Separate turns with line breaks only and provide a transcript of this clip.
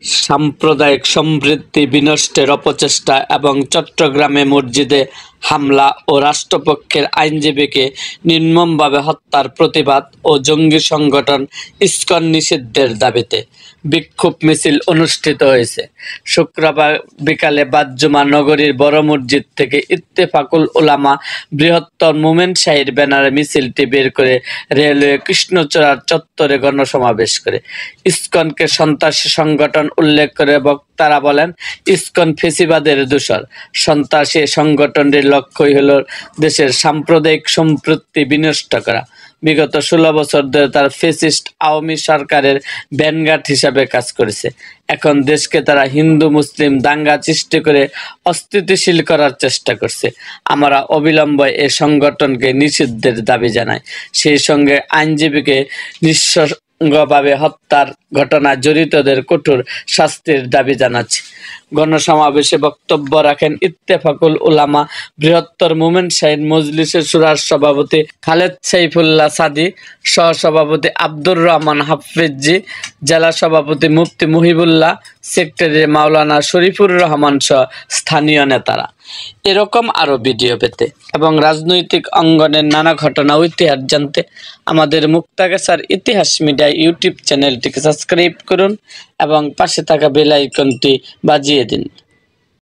সাম্প্রদায়িক সম্প্রীতি বিনষ্টের অপচেষ্টা এবং চট্টগ্রামে মসজিদে হামলা ও রাষ্ট্রপক্ষের আইনজীবীকে নির্মমভাবে হত্যার প্রতিবাদ ও জঙ্গি সংগঠন ইসকন নিষিদ্ধের দাবিতে বিক্ষোভ মিছিল অনুষ্ঠিত হয়েছে। শুক্রবার বিকালে বাদ-জুমা নগরীর বড় মসজিদ থেকে ইত্তেফাকুল উলামা বৃহত্তর মোমেন শাহীর ব্যানারে মিছিলটি বের করে রেলওয়ে কৃষ্ণচূড়ার চত্বরে গণসমাবেশ করে। ইসকনকে সন্ত্রাসী সংগঠন উল্লেখ করে বক্তারা বলেন, ইসকন ফেসিবাদের দোসর। সন্ত্রাসী সংগঠনটির লক্ষ্যই হল দেশের সাম্প্রদায়িক সম্প্রীতি বিনষ্ট করা। বিগত 16 বছর ধরে তার ফ্যাসিস্ট আওয়ামী সরকারের ভ্যানগার্ড হিসাবে কাজ করেছে। এখন দেশকে তারা হিন্দু মুসলিম দাঙ্গা সৃষ্টি করে অস্থিতিশীল করার চেষ্টা করছে। আমরা অবিলম্বে এই সংগঠনকে নিষিদ্ধের দাবি জানাই। সেই সঙ্গে আইনজীবীকে নিঃসঙ্গভাবে হত্যার ঘটনায় জড়িতদের কঠোর শাস্তির দাবি জানাচ্ছি। গণসমাবেশে বক্তব্য রাখেন ইত্তেফাকুল উলামা বৃহত্তর মোমেন শাহীন মজলিসের শুরার সভাপতি খালেদ সাইফুল্লাহ সাদি, সহসভাপতি আব্দুর রহমান হাফিজি, জেলা সভাপতি মুফতি মুহিবুল্লাহ, সেক্রেটারি মাওলানা শরীফুর রহমান সহ স্থানীয় নেতারা। এরকম আরও ভিডিও পেতে এবং রাজনৈতিক অঙ্গনের নানা ঘটনা ও ইতিহাস জানতে আমাদের মুক্তাগাছার ইতিহাস মিডিয়া ইউটিউব চ্যানেলটিকে সাবস্ক্রাইব করুন এবং পাশে থাকা বেল আইকনটি বাজিয়ে দিন।